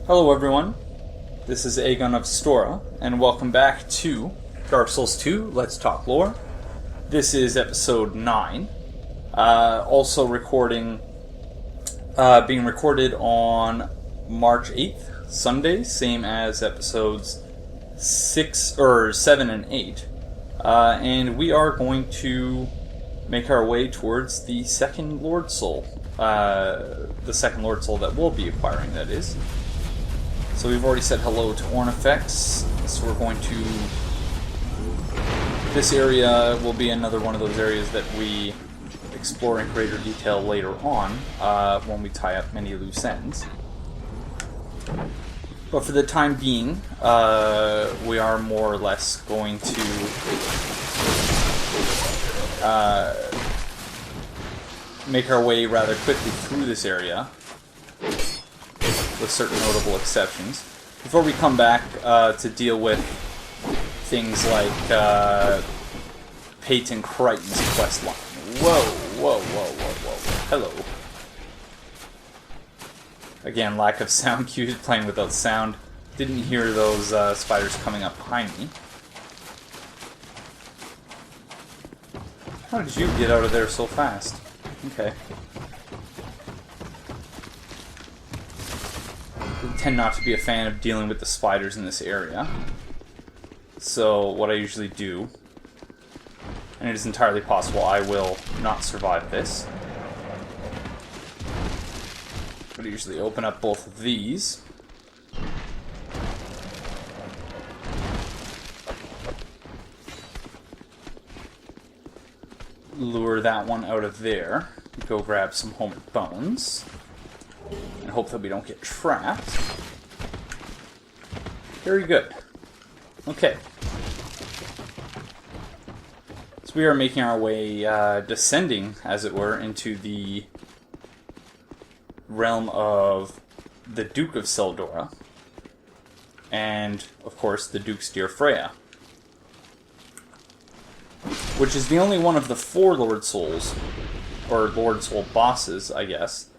Hello everyone, this is Aegon of Astora, and welcome back to Dark Souls 2, Let's Talk Lore. This is episode 9, also being recorded on March 8th, Sunday, same as episodes 7 and 8, and we are going to make our way towards the second Lord Soul, the second Lord Soul that we'll be acquiring, that is. So we've already said hello to Ornifex, so we're going to... This area will be another one of those areas that we explore in greater detail later on, when we tie up many loose ends. But for the time being, we are more or less going to make our way rather quickly through this area, with certain notable exceptions, before we come back to deal with things like Peyton Crichton's quest line. Whoa. Hello. Again, lack of sound cues, playing without sound. Didn't hear those spiders coming up behind me. How did you get out of there so fast? Okay. I tend not to be a fan of dealing with the spiders in this area. So what I usually do, and it is entirely possible I will not survive this, but I usually open up both of these. Lure that one out of there. Go grab some homemade bones. And hope that we don't get trapped. Very good. Okay. So we are making our way, descending, as it were, into the realm of the Duke of Seldora. And, of course, the Duke's dear Freya. Which is the only one of the 4 Lord Souls, or Lord Soul bosses, I guess,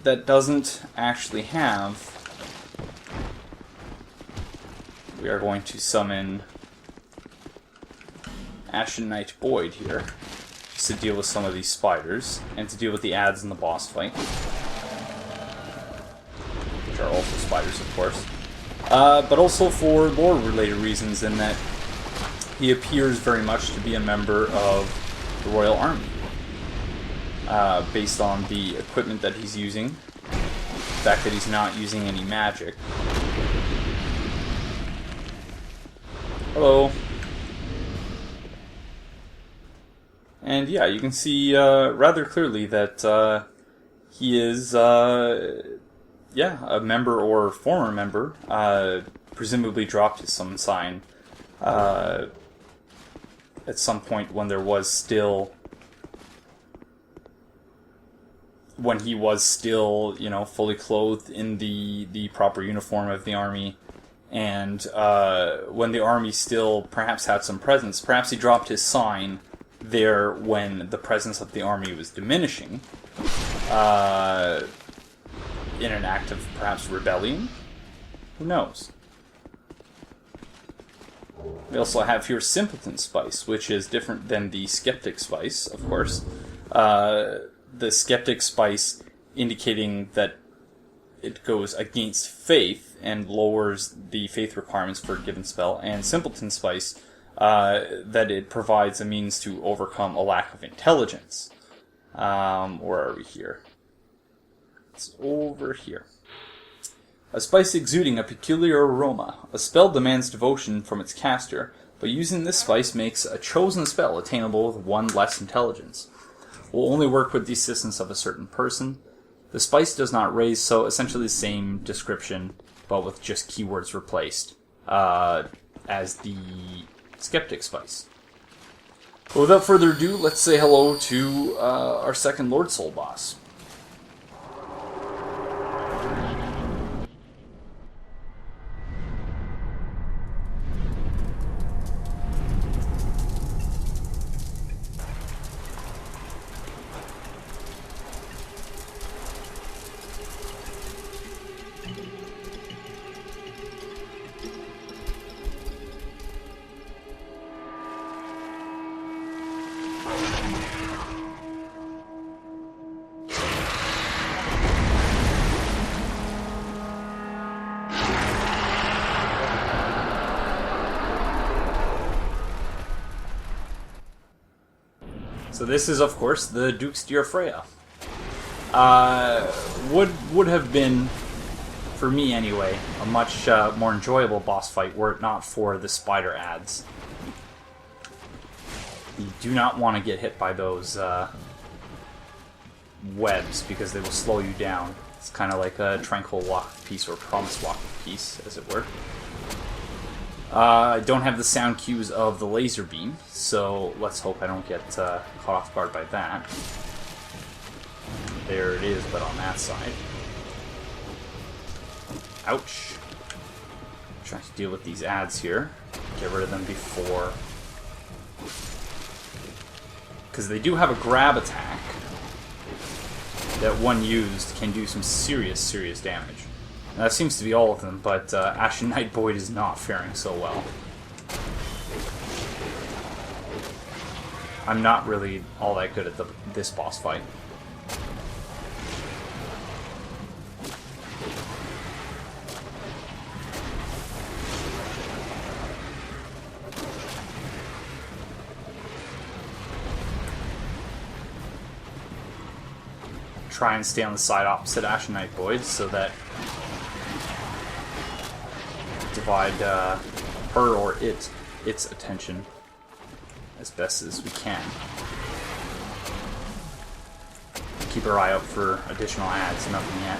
that doesn't actually have... We are going to summon Ashen Knight Boyd here, just to deal with some of these spiders, and to deal with the adds in the boss fight. Which are also spiders, of course. But also for lore-related reasons, in that he appears very much to be a member of the Royal Army. Based on the equipment that he's using, the fact that he's not using any magic. Hello. And yeah, you can see rather clearly that he is, a member or former member. Presumably dropped his summon sign at some point when there was still... when he was still, fully clothed in the proper uniform of the army, and when the army still perhaps had some presence. Perhaps he dropped his sign there when the presence of the army was diminishing, in an act of perhaps rebellion? Who knows? We also have here Simpleton Spice, which is different than the Skeptic Spice, of course. The Skeptic Spice indicating that it goes against faith and lowers the faith requirements for a given spell, and Simpleton Spice, that it provides a means to overcome a lack of intelligence. Where are we here? It's over here. A spice exuding a peculiar aroma. A spell demands devotion from its caster, but using this spice makes a chosen spell attainable with 1 less intelligence. Will only work with the assistance of a certain person. The spice does not raise, so essentially the same description, but with just keywords replaced, as the Skeptic Spice. But without further ado, let's say hello to our second Lord Soul boss. So this is, of course, the Duke's Dear Freya. Would have been, for me anyway, a much more enjoyable boss fight were it not for the spider ads. You do not want to get hit by those webs because they will slow you down. It's kind of like a Tranquil Walk piece or Promise Walk piece, as it were. I don't have the sound cues of the laser beam, so let's hope I don't get caught off guard by that. There it is, but on that side. Ouch. Trying to deal with these ads here. Get rid of them before... because they do have a grab attack that when used can do some serious, serious damage. And that seems to be all of them, but Ashen Knight Boyd is not faring so well. I'm not really all that good at this boss fight. Try and stay on the side opposite Ashen Knight Boyd so that divide her or its attention as best as we can. Keep our eye out for additional ads, nothing yet.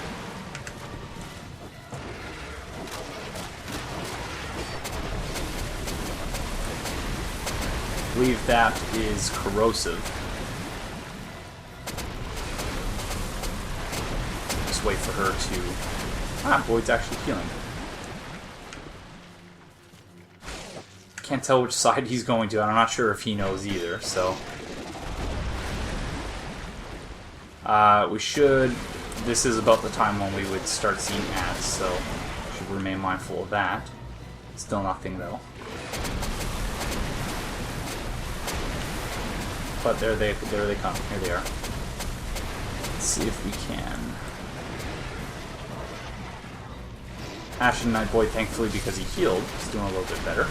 I believe that is corrosive. Wait for her to... Ah, Boyd's actually healing. Can't tell which side he's going to, and I'm not sure if he knows either, so... we should... This is about the time when we would start seeing ads, so should remain mindful of that. Still nothing, though. But there they come. Here they are. Let's see if we can... Ashen Knight Boyd, thankfully, because he healed, is doing a little bit better.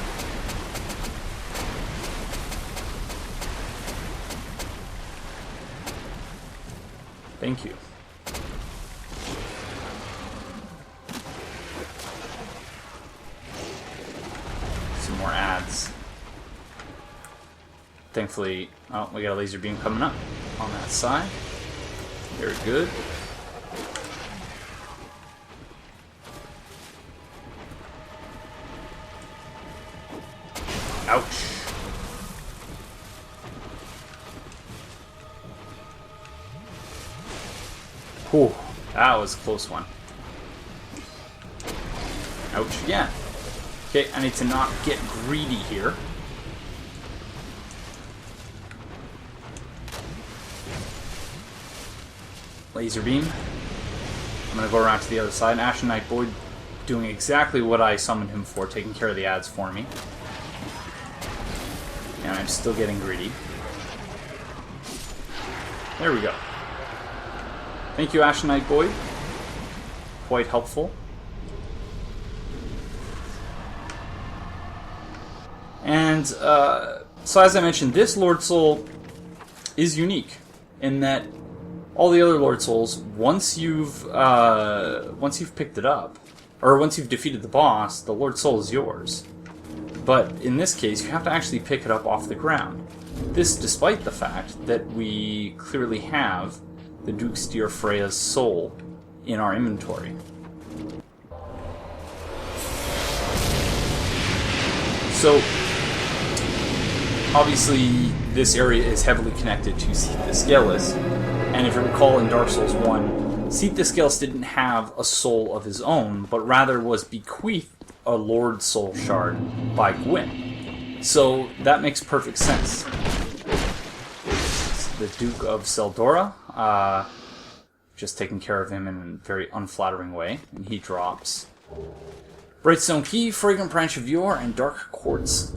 Thank you. Some more ads. Thankfully, oh, we got a laser beam coming up on that side. Very good. Ouch. Whew, that was a close one. Ouch again. Okay, I need to not get greedy here. Laser beam. I'm gonna go around to the other side. Ashen Knight Boyd doing exactly what I summoned him for, taking care of the ads for me. And I'm still getting greedy. There we go. Thank you, Ashen Knight Boyd. Quite helpful. And so as I mentioned, this Lord Soul is unique in that all the other Lord Souls, once you've picked it up, or once you've defeated the boss, the Lord Soul is yours. But in this case, you have to actually pick it up off the ground. This despite the fact that we clearly have the Duke's Dear Freya's soul in our inventory. So, obviously, this area is heavily connected to Seath the Scaleless, and if you recall in Dark Souls 1, Seath the Scaleless didn't have a soul of his own, but rather was bequeathed a Lord Soul Shard by Gwyn. So that makes perfect sense. The Duke of Seldora, just taking care of him in a very unflattering way, and he drops Brightstone Key, Fragrant Branch of Yore, and Dark Quartz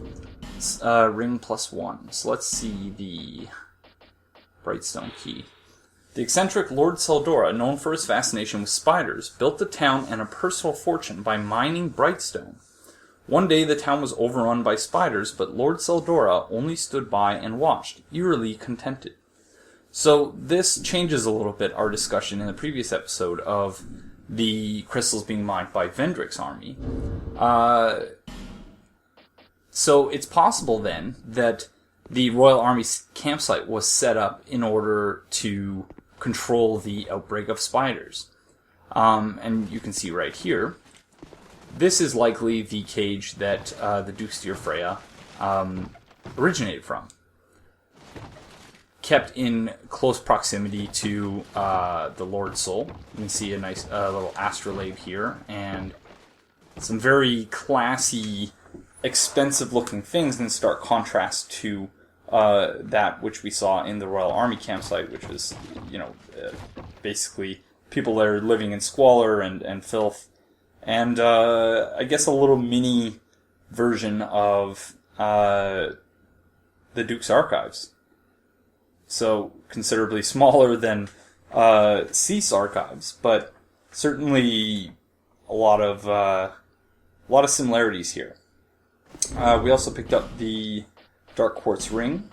ring +1. So let's see the Brightstone Key. The eccentric Lord Seldora, known for his fascination with spiders, built the town and a personal fortune by mining Brightstone. One day the town was overrun by spiders, but Lord Seldora only stood by and watched, eerily contented. So this changes a little bit our discussion in the previous episode of the crystals being mined by Vendrick's army. So it's possible then that the Royal Army's campsite was set up in order to control the outbreak of spiders. And you can see right here, this is likely the cage that the Dukes de Freya originated from. Kept in close proximity to the Lord's Soul. You can see a nice little astrolabe here, and some very classy, expensive-looking things in stark contrast to that which we saw in the Royal Army campsite, which was, basically people that are living in squalor and filth. And I guess a little mini version of the Duke's archives. So considerably smaller than Cease archives, but certainly a lot of similarities here. We also picked up the Dark Quartz ring.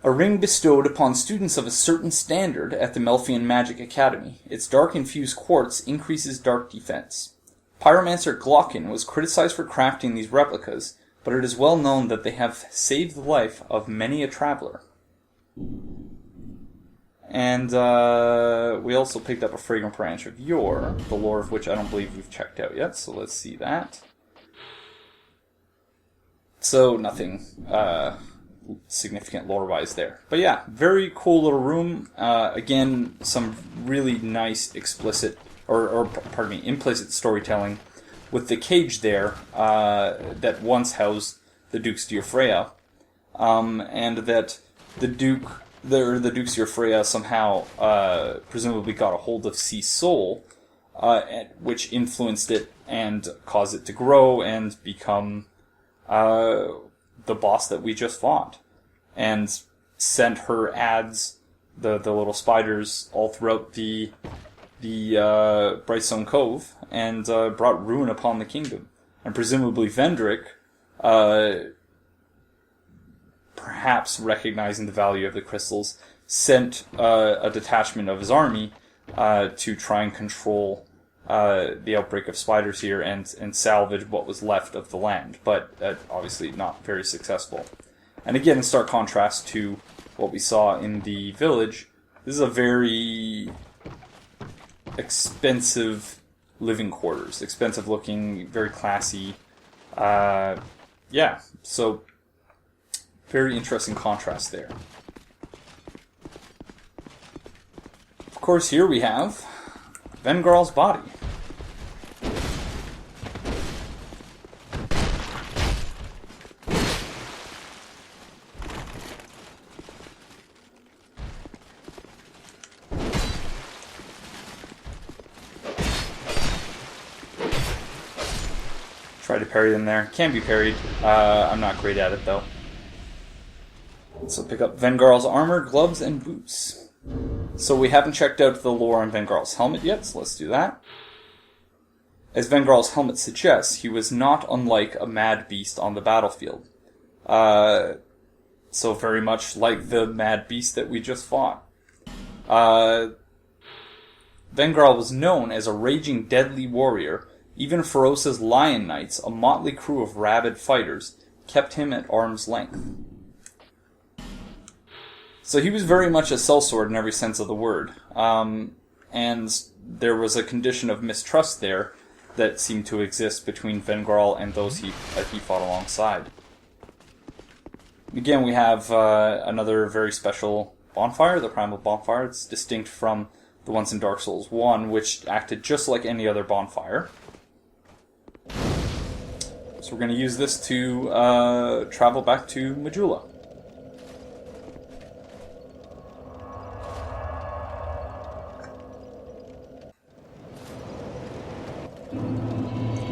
A ring bestowed upon students of a certain standard at the Melfian Magic Academy. Its dark-infused quartz increases dark defense. Pyromancer Glocken was criticized for crafting these replicas, but it is well known that they have saved the life of many a traveler. And we also picked up a Fragrant Branch of Yore, the lore of which I don't believe we've checked out yet, so let's see that. So, nothing significant lore-wise there. But yeah, very cool little room. Again, some really nice explicit, implicit storytelling with the cage there that once housed the Dukes de Freya, and that the Dukes de Freya somehow presumably got a hold of Cease soul, which influenced it and caused it to grow and become the boss that we just fought, and sent her ads, the little spiders, all throughout the Brightstone Cove, and brought ruin upon the kingdom. And presumably Vendrick, perhaps recognizing the value of the crystals, sent a detachment of his army to try and control the outbreak of spiders here and salvage what was left of the land, but obviously not very successful. And again, in stark contrast to what we saw in the village, this is a very expensive living quarters, expensive looking, very classy. So very interesting contrast there. Of course, here we have Vengarl's body. Try to parry them there. Can be parried. I'm not great at it, though. So pick up Vengarl's armor, gloves, and boots. So we haven't checked out the lore on Vengarl's helmet yet, so let's do that. As Vengarl's helmet suggests, he was not unlike a mad beast on the battlefield. So very much like the mad beast that we just fought. Vengarl was known as a raging, deadly warrior. Even Feroce's Lion Knights, a motley crew of rabid fighters, kept him at arm's length. So he was very much a sellsword in every sense of the word. And there was a condition of mistrust there that seemed to exist between Vengarl and those he fought alongside. Again, we have another very special bonfire, the Primal Bonfire. It's distinct from the ones in Dark Souls 1, which acted just like any other bonfire. So we're going to use this to travel back to Majula.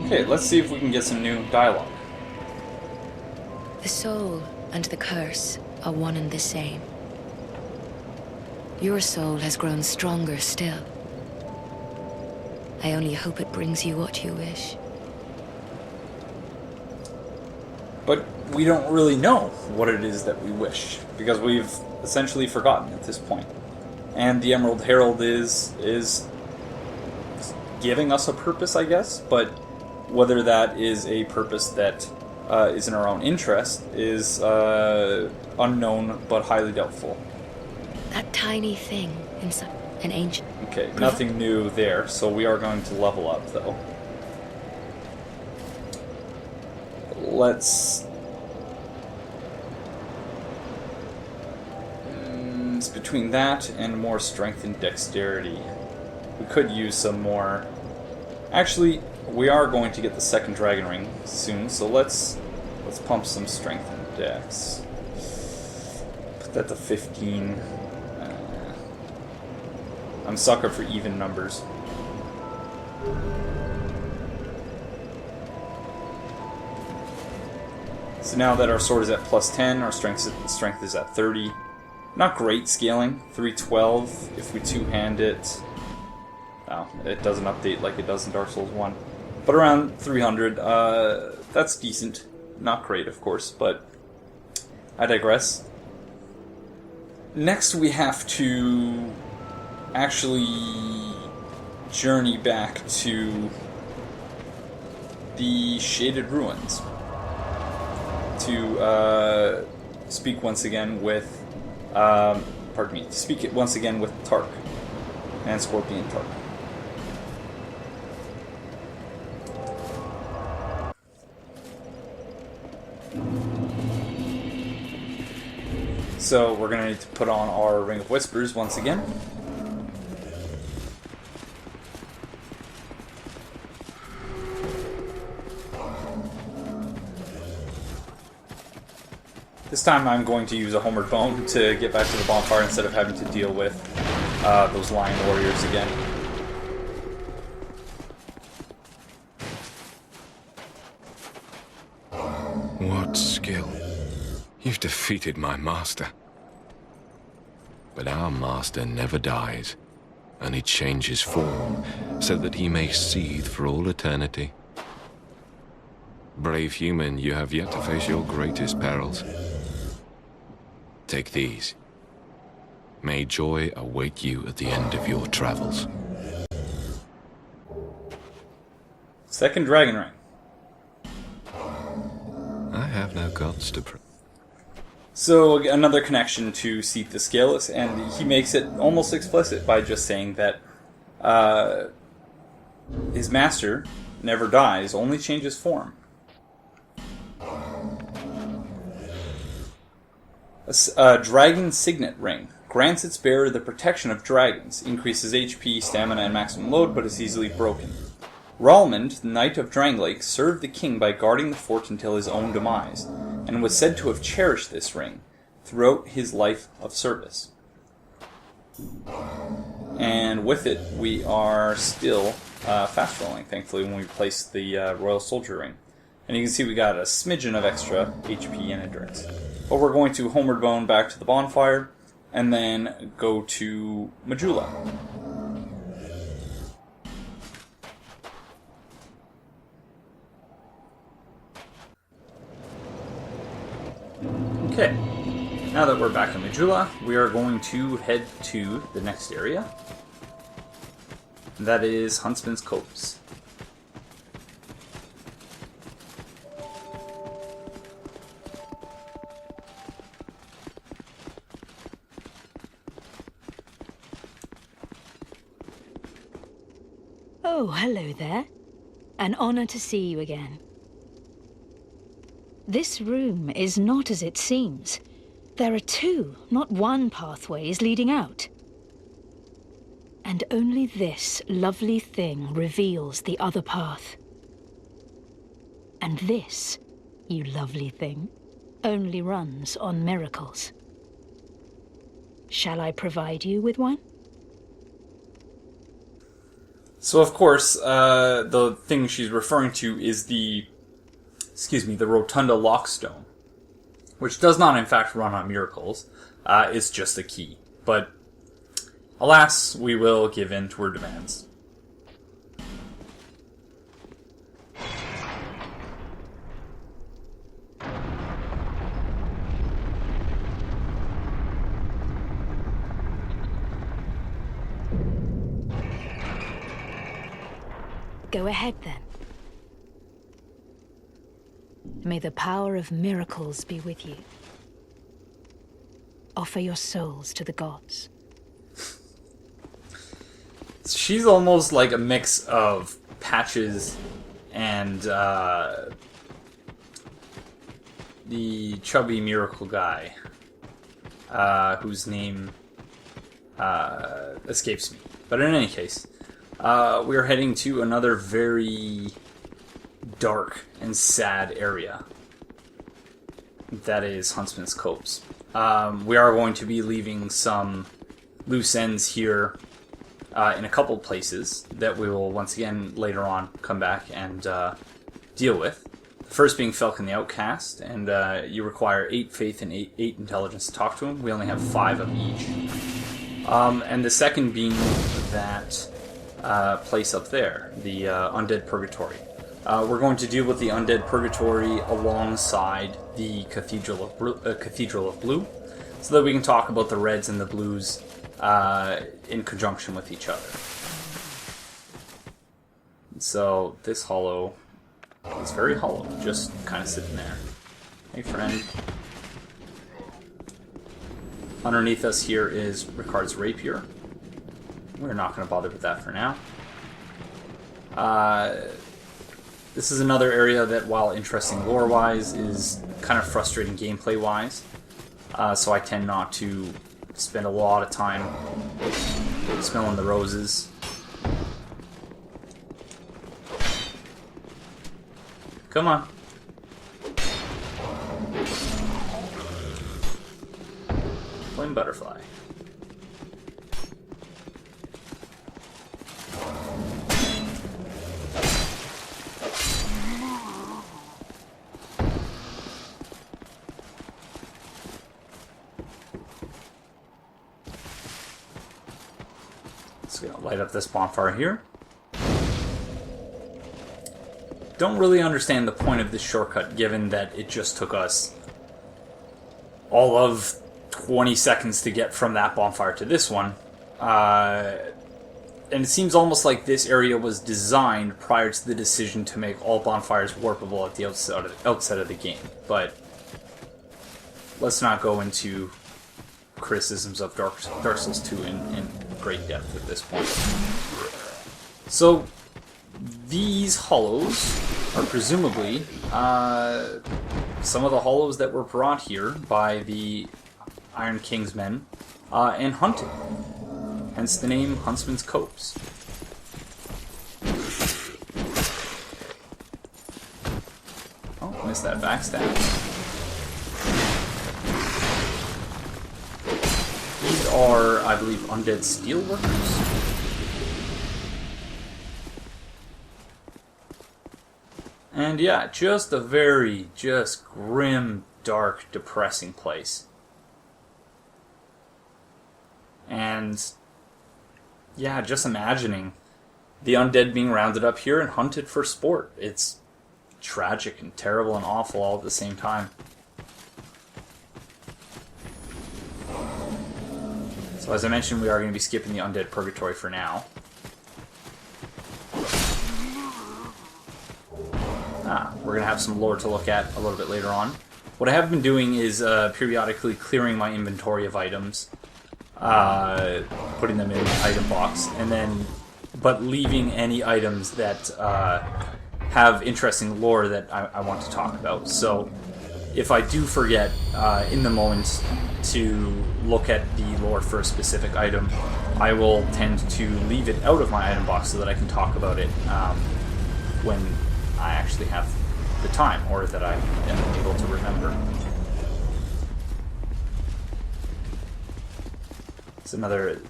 Okay, let's see if we can get some new dialogue. The soul and the curse are one and the same. Your soul has grown stronger still. I only hope it brings you what you wish. But we don't really know what it is that we wish, because we've essentially forgotten at this point. And the Emerald Herald is giving us a purpose, I guess, but whether that is a purpose that is in our own interest is unknown, but highly doubtful. That tiny thing inside an ancient... Okay, nothing new there, so we are going to level up, though. Let's... It's between that and more strength and dexterity. We could use some more... Actually, we are going to get the second dragon ring soon, so let's pump some strength and dex. Put that to 15. I'm a sucker for even numbers. So now that our sword is at plus 10, our strength is at 30. Not great scaling. 312 if we two-hand it. Oh, it doesn't update like it does in Dark Souls 1. But around 300, that's decent. Not great, of course, but I digress. Next we have to actually journey back to the Shaded Ruins to speak once again with speak it once again with Tark and Scorpion Tark. So we're going to need to put on our Ring of Whispers once again. This time I'm going to use a Homeward Bone to get back to the bonfire instead of having to deal with those Lion Warriors again. What skill! You've defeated my master. But our master never dies, only changes form so that he may seethe for all eternity. Brave human, you have yet to face your greatest perils. Take these. May joy await you at the end of your travels. Second dragon ring. I have no gods to pray. So another connection to Seath the Scaleless, and he makes it almost explicit by just saying that his master never dies, only changes form. A dragon signet ring grants its bearer the protection of dragons, increases HP, stamina, and maximum load, but is easily broken. Ralmond, Knight of Dranglake, served the king by guarding the fort until his own demise, and was said to have cherished this ring throughout his life of service. And with it, we are still fast rolling, thankfully, when we place the Royal Soldier ring. And you can see we got a smidgen of extra HP and endurance. But we're going to Homeward Bone back to the bonfire, and then go to Majula. Okay, now that we're back in Majula, we are going to head to the next area. And that is Huntsman's Copse. Oh, hello there. An honor to see you again. This room is not as it seems. There are two, not one pathways leading out. And only this lovely thing reveals the other path. And this, you lovely thing, only runs on miracles. Shall I provide you with one? So, of course, the thing she's referring to is the Rotunda Lockstone, which does not, in fact, run on miracles. It's just a key. But, alas, we will give in to her demands. Go ahead, then. May the power of miracles be with you. Offer your souls to the gods. She's almost like a mix of Patches and the chubby miracle guy, whose name escapes me. But in any case, we are heading to another very dark and sad area. That is Huntsman's Copse. We are going to be leaving some loose ends here in a couple places that we will once again later on come back and deal with. The first being Falcon the Outcast, and you require 8 faith and 8 intelligence to talk to him. We only have 5 of each. And the second being that place up there, the Undead Purgatory. We're going to deal with the Undead Purgatory alongside the Cathedral of Blue, so that we can talk about the Reds and the Blues in conjunction with each other. So this hollow is very hollow, just kind of sitting there. Hey, friend. Underneath us here is Ricard's Rapier. We're not going to bother with that for now. This is another area that, while interesting lore-wise, is kind of frustrating gameplay-wise. So I tend not to spend a lot of time smelling the roses. Come on. Flame butterfly. Just gonna light up this bonfire here. Don't really understand the point of this shortcut, given that it just took us all of 20 seconds to get from that bonfire to this one. And it seems almost like this area was designed prior to the decision to make all bonfires warpable at the outset of the game. But let's not go into criticisms of Dark Souls 2 in great depth at this point. So these hollows are presumably some of the hollows that were brought here by the Iron King's men and hunted. Hence the name Huntsman's Copse. Oh, missed that backstab. These are, I believe, undead steelworkers. And yeah, just a very, grim, dark, depressing place. And yeah, just imagining the undead being rounded up here and hunted for sport. It's tragic and terrible and awful all at the same time. So as I mentioned, we are going to be skipping the Undead Purgatory for now. We're going to have some lore to look at a little bit later on. What I have been doing is periodically clearing my inventory of items, putting them in the item box, and then, but leaving any items that have interesting lore that I want to talk about. So if I do forget in the moment to look at the lore for a specific item, I will tend to leave it out of my item box so that I can talk about it when I actually have the time, or that I am able to remember. It's another,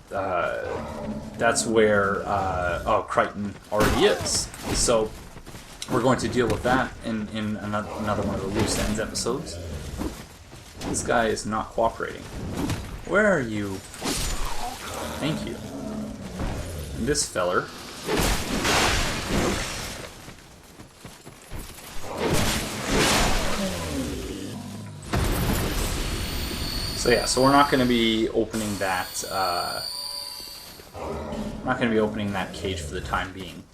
that's where, Crichton already is. So we're going to deal with that in another one of the Loose Ends episodes. This guy is not cooperating. Where are you? Thank you. And this feller. So yeah, so we're not going to be opening that, not going to be opening that cage for the time being.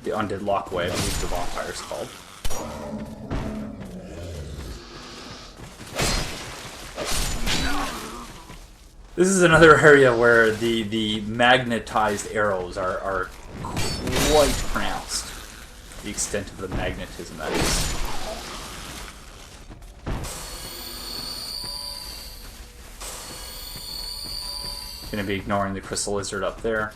The Undead Lockway, I believe the bonfire's called. This is another area where the magnetized arrows are quite pronounced. The extent of the magnetism, that is. Gonna be ignoring the crystal lizard up there.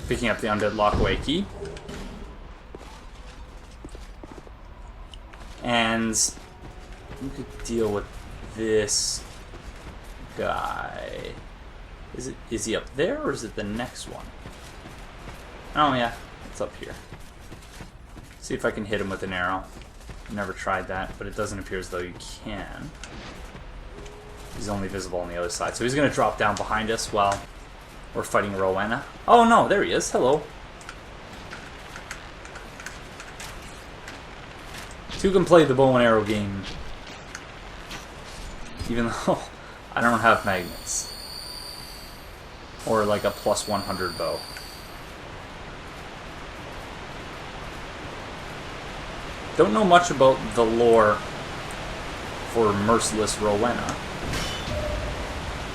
Picking up the Undead Lockaway key. And we could deal with this guy. Is he up there or is it the next one? Oh yeah, it's up here. See if I can hit him with an arrow. Never tried that, but it doesn't appear as though you can. He's only visible on the other side. So he's gonna drop down behind us while we're fighting Rowena. Oh no, there he is. Hello. Two can play the bow and arrow game. Even though I don't have magnets. Or like a plus 100 bow. Don't know much about the lore for Merciless Rowena.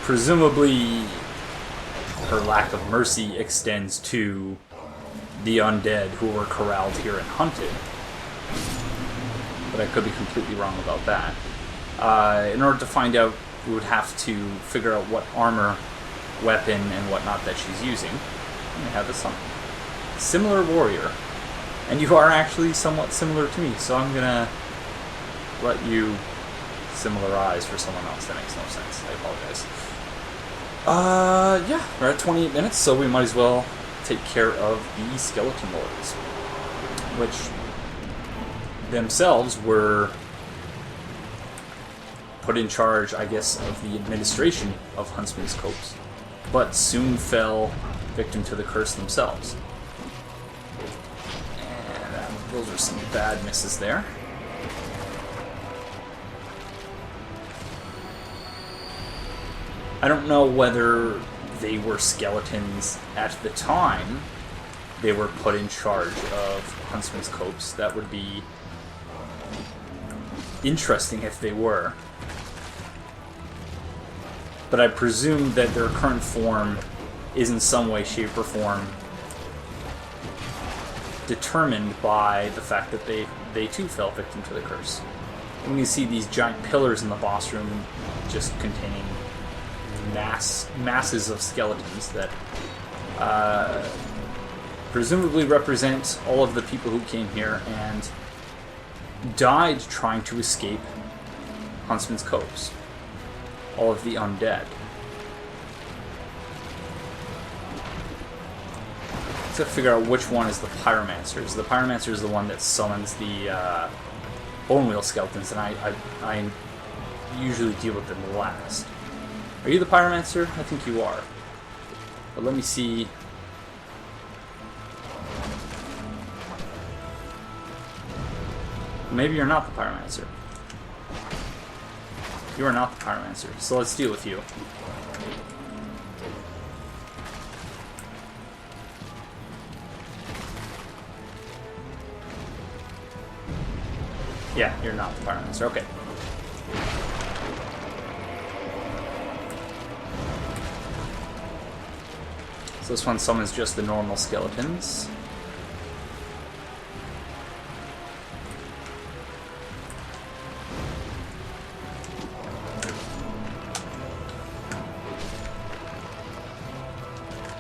Presumably her lack of mercy extends to the undead who were corralled here and hunted. But I could be completely wrong about that. In order to find out, we would have to figure out what armor, weapon, and whatnot that she's using. I have this on. Similar warrior. And you are actually somewhat similar to me, so I'm gonna let you similarize for someone else. That makes no sense. I apologize. Yeah, we're at 28 minutes, so we might as well take care of the Skeleton Lords, which themselves were put in charge, I guess, of the administration of Huntsman's Copse, but soon fell victim to the curse themselves. And those are some bad misses there. I don't know whether they were skeletons at the time they were put in charge of Huntsman's Copse. That would be interesting if they were. But I presume that their current form is in some way, shape, or form determined by the fact that they too fell victim to the curse. And we can see these giant pillars in the boss room just containing masses of skeletons that presumably represent all of the people who came here and died trying to escape Huntsman's Copse. All of the undead. Let's figure out which one is the Pyromancer. So the Pyromancer is the one that summons the Bone Wheel skeletons, and I usually deal with them last. Are you the Pyromancer? I think you are. But let me see. Maybe you're not the Pyromancer. You are not the Pyromancer, so let's deal with you. Yeah, you're not the Pyromancer. Okay. So this one summons just the normal skeletons.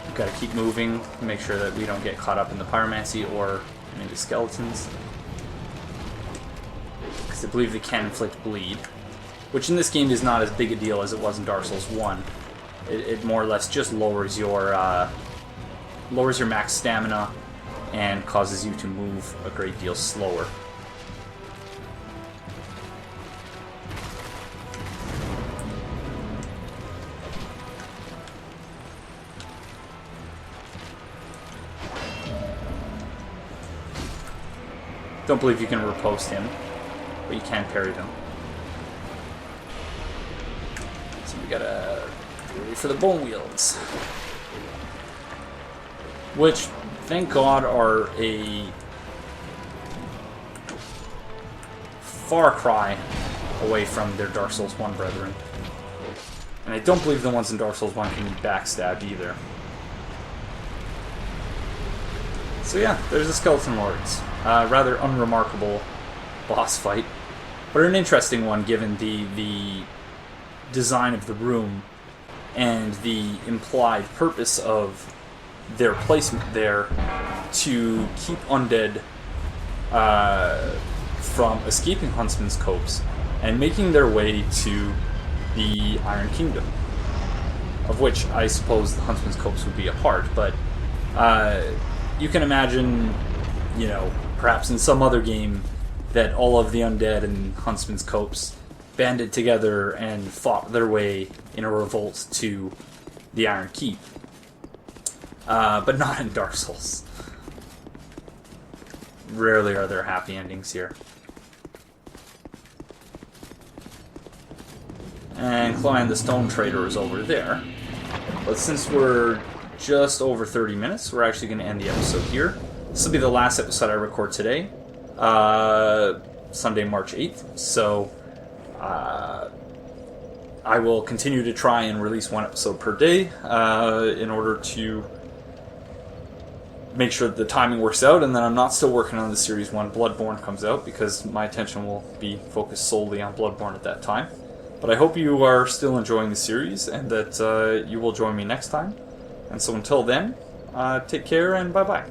We've got to keep moving, make sure that we don't get caught up in the pyromancy or into skeletons. Because I believe they can inflict bleed, which in this game is not as big a deal as it was in Dark Souls 1. It more or less just lowers your max stamina and causes you to move a great deal slower. Don't believe you can riposte him, but you can parry them. So we gotta be ready for the bone wields. Which, thank God, are a far cry away from their Dark Souls 1 brethren. And I don't believe the ones in Dark Souls 1 can be backstabbed either. So yeah, there's the Skeleton Lords. Rather unremarkable boss fight, but an interesting one given the design of the room and the implied purpose of their placement there to keep undead from escaping Huntsman's Copse and making their way to the Iron Kingdom, of which I suppose the Huntsman's Copse would be a part, but you can imagine, you know, perhaps in some other game that all of the undead in Huntsman's Copse banded together and fought their way in a revolt to the Iron Keep. But not in Dark Souls. Rarely are there happy endings here. And Klein the Stone Trader is over there. But since we're just over 30 minutes, we're actually going to end the episode here. This will be the last episode I record today. Sunday, March 8th. So, I will continue to try and release one episode per day in order to make sure that the timing works out, and then I'm not still working on the series when Bloodborne comes out, because my attention will be focused solely on Bloodborne at that time. But I hope you are still enjoying the series, and that you will join me next time. And so until then, take care and bye-bye.